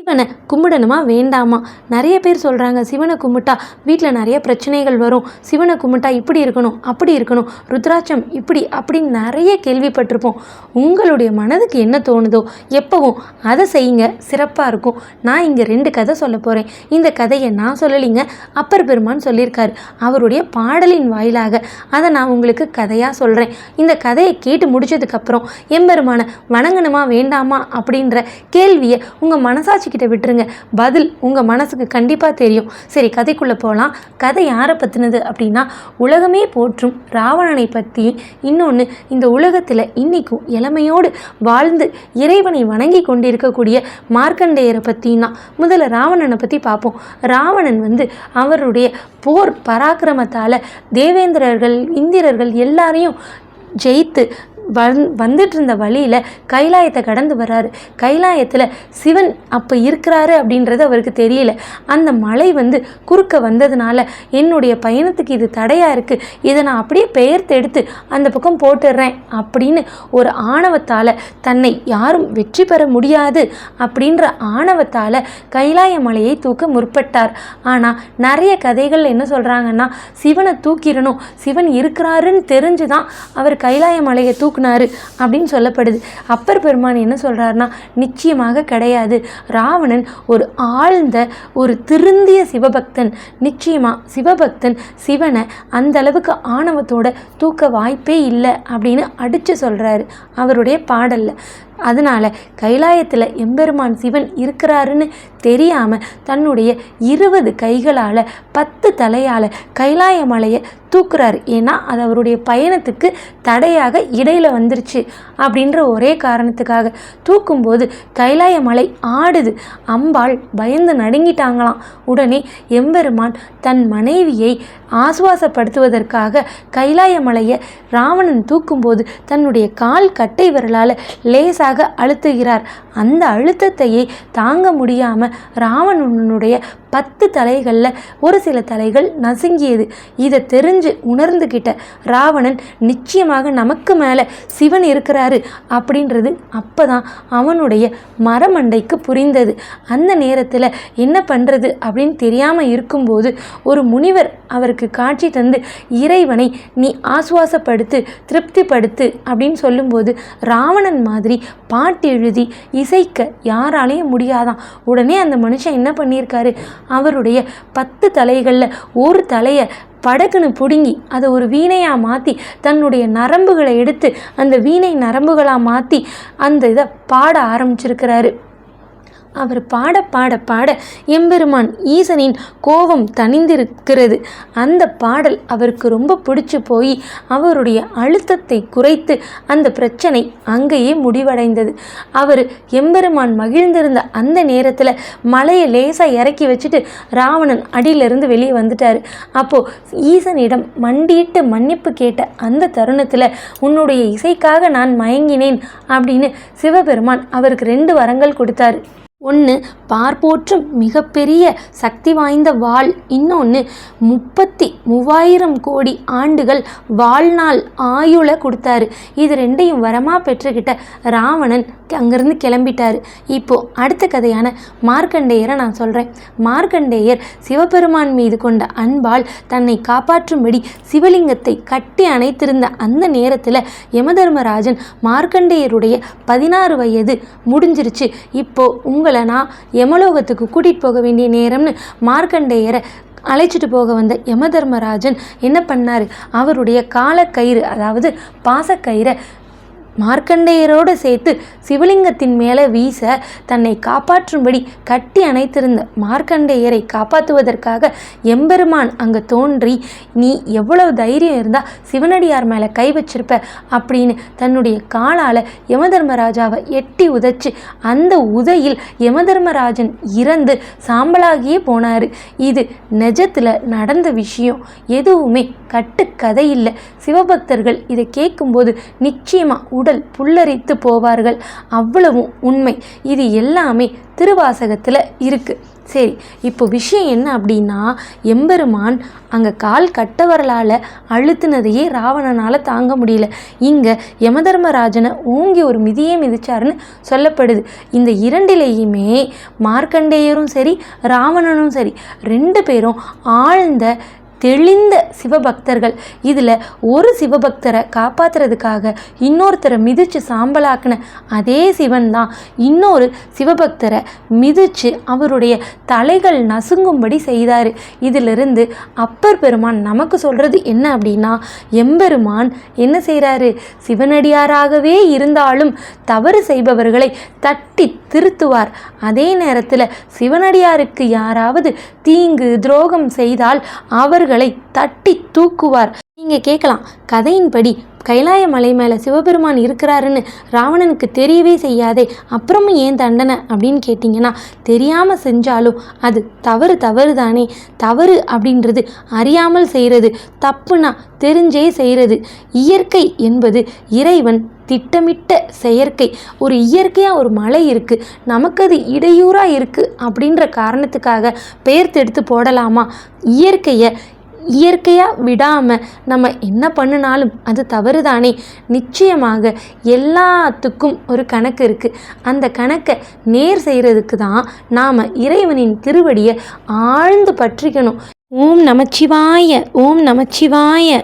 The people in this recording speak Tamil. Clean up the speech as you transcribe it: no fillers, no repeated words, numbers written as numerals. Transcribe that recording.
சிவனை கும்பிடணுமா வேண்டாமா? நிறைய பேர் சொல்கிறாங்க சிவனை கும்பிட்டா வீட்டில் நிறைய பிரச்சனைகள் வரும், சிவனை கும்பிட்டா இப்படி இருக்கணும் அப்படி இருக்கணும், ருத்ராட்சம் இப்படி அப்படின்னு நிறைய கேள்விப்பட்டிருப்போம். உங்களுடைய மனதுக்கு என்ன தோணுதோ எப்பவும் அதை செய்யுங்க, சிறப்பாக இருக்கும். நான் இங்கே 2 கதை சொல்ல போகிறேன். இந்த கதையை நான் சொல்லலைங்க, அப்பர் பெருமான் சொல்லியிருக்காரு அவருடைய பாடலின் வாயிலாக. அதை நான் உங்களுக்கு கதையாக சொல்கிறேன். இந்த கதையை கேட்டு முடிச்சதுக்கப்புறம் எம்பெருமானை வணங்கணுமா வேண்டாமா அப்படின்ற கேள்வியை உங்கள் மனசாட்சிக்கிட்ட விட்டுருங்க. பதில் உங்கள் மனசுக்கு கண்டிப்பாக தெரியும். சரி, கதைக்குள்ளே போகலாம். கதை யாரை பற்றினது அப்படின்னா, உலகமே போற்றும் ராவணனை பற்றி, இன்னொன்று இந்த உலகத்தில் இன்றைக்கும் இளமையோடு வாழ்ந்து இறைவனை வணங்கி கொண்டிருக்கக்கூடிய மார்க்கண்டேயரை பற்றினா. முதல்ல ராவணனை பற்றி பார்ப்போம். ராவணன் அவருடைய போர் பராக்கிரமத்தால் தேவேந்திரர்கள் இந்திரர்கள் எல்லாரையும் ஜெயித்து வந்துட்டு இருந்த வழியில் கைலாயத்தை கடந்து வர்றாரு. கைலாயத்தில் சிவன் அப்போ இருக்கிறாரு அப்படின்றது அவருக்கு தெரியல. அந்த மலை குறுக்க வந்ததுனால என்னுடைய பயணத்துக்கு இது தடையாக இருக்குது, இதை நான் அப்படியே பெயர்த்தெடுத்து அந்த பக்கம் போட்டுடுறேன் அப்படின்னு ஒரு ஆணவத்தால், தன்னை யாரும் வெற்றி பெற முடியாது அப்படின்ற ஆணவத்தால் கைலாய மலையை தூக்க முற்பட்டார். ஆனால் நிறைய கதைகள் என்ன சொல்கிறாங்கன்னா, சிவனை தூக்கிடணும், சிவன் இருக்கிறாருன்னு தெரிஞ்சு தான் அவர் கைலாய மலையை அப்படின்னு சொல்லப்படுது. அப்பர் பெருமான் என்ன சொல்றாருன்னா, நிச்சயமாக கிடையாது. ராவணன் ஒரு ஆழ்ந்த ஒரு திருந்திய சிவபக்தன். நிச்சயமா சிவபக்தன் சிவனை அந்த அளவுக்கு ஆணவத்தோட தூக்க வாய்ப்பே இல்லை அப்படின்னு அடிச்சு சொல்றாரு அவருடைய பாடல்ல. அதனால் கைலாயத்தில் எம்பெருமான் சிவன் இருக்கிறாருன்னு தெரியாமல் தன்னுடைய 20 கைகளால் 10 தலையால் கைலாய மலையை தூக்குறாரு. ஏன்னா அது அவருடைய பயணத்துக்கு தடையாக இடையில் வந்துருச்சு அப்படின்ற ஒரே காரணத்துக்காக. தூக்கும்போது கைலாய மலை ஆடுது. அம்பாள் பயந்து நடுங்கிட்டாங்களாம். உடனே எம்பெருமான் தன் மனைவியை ஆசுவாசப்படுத்துவதற்காக கைலாய மலையை ராவணன் தூக்கும்போது தன்னுடைய கால் கட்டை விரலால் லேசாக அழுத்துகிறார். அந்த அழுத்தத்தையே தாங்க முடியாமல் ராவணனுடைய 10 தலைகளில் ஒரு சில தலைகள் நசுங்கியது. இதை தெரிஞ்சு உணர்ந்துக்கிட்ட ராவணன் நிச்சயமாக நமக்கு மேலே சிவன் இருக்கிறாரு அப்படின்றது அப்போதான் அவனுடைய மரமண்டைக்கு புரிந்தது. அந்த நேரத்தில் என்ன பண்ணுறது அப்படின்னு தெரியாமல் இருக்கும்போது ஒரு முனிவர் அவருக்கு காட்சி தந்து, இறைவனை நீ ஆசுவாசப்படுத்து, திருப்திப்படுத்து அப்படின்னு சொல்லும்போது ராவணன் மாதிரி பாட்டு எழுதி இசைக்க யாராலையும் முடியாதான். உடனே அந்த மனுஷன் என்ன பண்ணியிருக்காரு, அவருடைய 10 தலைகளில் ஒரு தலையை படக்குன்னு பிடுங்கி அதை ஒரு வீணையாக மாற்றி தன்னுடைய நரம்புகளை எடுத்து அந்த வீணை நரம்புகளாக மாற்றி அந்த இதை பாட ஆரம்பிச்சிருக்கிறாரு. அவர் பாட பாட பாட எம்பெருமான் ஈசனின் கோபம் தணிந்திருக்கிறது. அந்த பாடல் அவருக்கு ரொம்ப பிடிச்சு போய் அவருடைய அழுத்தத்தை குறைத்து அந்த பிரச்சனை அங்கேயே முடிவடைந்தது. அவர் எம்பெருமான் மகிழ்ந்திருந்த அந்த நேரத்தில் மலையை லேசாக இறக்கி வச்சுட்டு ராவணன் அடியிலிருந்து வெளியே வந்துட்டார். அப்போது ஈசனிடம் மண்டியிட்டு மன்னிப்பு கேட்ட அந்த தருணத்தில், உன்னுடைய இசைக்காக நான் மயங்கினேன் அப்படின்னு சிவபெருமான் அவருக்கு 2 வரங்கள் கொடுத்தாரு. ஒன்று பார்ப்போற்றும் மிகப்பெரிய சக்தி வாய்ந்த வாள், இன்னொன்று 33,000 கோடி ஆண்டுகள் வாழ்நாள் ஆயுளை கொடுத்தாரு. இது 2ஐயும் வரமாக பெற்றுக்கிட்ட ராவணன் அங்கேருந்து கிளம்பிட்டார். இப்போது அடுத்த கதையான மார்க்கண்டேயரை நான் சொல்கிறேன். மார்க்கண்டேயர் சிவபெருமான் மீது கொண்ட அன்பால் தன்னை காப்பாற்றும்படி சிவலிங்கத்தை கட்டி அணைத்திருந்த அந்த நேரத்தில் யமதர்மராஜன் மார்க்கண்டேயருடைய 16 வயது முடிஞ்சிருச்சு, இப்போது உங்களை நான் யமலோகத்துக்கு கூட்டிகிட்டு போக வேண்டிய நேரம்னு மார்க்கண்டேயரை அழைச்சிட்டு போக வந்த யமதர்மராஜன் என்ன பண்ணார், அவருடைய காலக்கயிறு அதாவது பாசக்கயிறை மார்க்கண்டேயரோடு சேர்த்து சிவலிங்கத்தின் மேலே வீச தன்னை காப்பாற்றும்படி கட்டி அணைத்திருந்த மார்க்கண்டேயரை காப்பாற்றுவதற்காக எம்பெருமான் அங்கே தோன்றி, நீ எவ்வளவு தைரியம் இருந்தால் சிவனடியார் மேலே கை வச்சிருப்ப அப்படின்னு தன்னுடைய காலால் யமதர்மராஜாவை எட்டி உதைச்சு அந்த உதையில் யமதர்மராஜன் இறந்து சாம்பலாகியே போனார். இது நிஜத்தில் நடந்த விஷயம், எதுவுமே கட்டுக்கதை இல்லை. சிவபக்தர்கள் இதை கேட்கும்போது நிச்சயமாக முதல் புல்லரித்து போவார்கள். அவ்வளவும் உண்மை. இது எல்லாமே திருவாசகத்தில் இருக்குது. சரி, இப்போ விஷயம் என்ன அப்படின்னா, எம்பெருமான் அங்கே கால் கட்டவரலால் அழுத்தினதையே ராவணனால் தாங்க முடியல. இங்கே யமதர்மராஜனை ஓங்கி ஒரு மிதியே மிதிச்சாருன்னு சொல்லப்படுது. இந்த இரண்டிலேயுமே மார்க்கண்டேயரும் சரி ராவணனும் சரி 2 பேரும் ஆழ்ந்த தெளிந்த சிவபக்தர்கள். இதில் ஒரு சிவபக்தரை காப்பாற்றுறதுக்காக இன்னொருத்தரை மிதித்து சாம்பலாக்கின அதே சிவன் தான் இன்னொரு சிவபக்தரை மிதித்து அவருடைய தலைகள் நசுங்கும்படி செய்தார். இதிலிருந்து அப்பர் பெருமான் நமக்கு சொல்கிறது என்ன அப்படின்னா, எம்பெருமான் என்ன செய்கிறாரு, சிவனடியாராகவே இருந்தாலும் தவறு செய்பவர்களை தட்டி திருத்துவார். அதே நேரத்தில் சிவனடியாருக்கு யாராவது தீங்கு துரோகம் செய்தால் அவர்களை தட்டி தூக்குவார். நீங்கள் கேட்கலாம், கதையின்படி கைலாய மலை மேலே சிவபெருமான் இருக்கிறாருன்னு ராவணனுக்கு தெரியவே செய்யாதே, அப்புறமும் ஏன் தண்டனை அப்படின்னு கேட்டிங்கன்னா, தெரியாமல் செஞ்சாலும் அது தவறு தானே. தவறு அப்படின்றது அறியாமல் செய்கிறது, தப்புனா தெரிஞ்சே செய்கிறது. இயற்கை என்பது இறைவன் திட்டமிட்ட செயற்கை. ஒரு இயற்கையாக ஒரு மலை இருக்குது, நமக்கு அது இடையூறாக இருக்குது அப்படின்ற காரணத்துக்காக பெயர்த்தெடுத்து போடலாமா? இயற்கையாக விடாமல் நம்ம என்ன பண்ணினாலும் அது தவறு தானே. நிச்சயமாக எல்லாத்துக்கும் ஒரு கணக்கு இருக்குது. அந்த கணக்கை நேர் செய்கிறதுக்கு தான் நாம் இறைவனின் திருவடியை ஆழ்ந்து பற்றிக்கணும். ஓம் நமச்சிவாய, ஓம் நமச்சிவாய.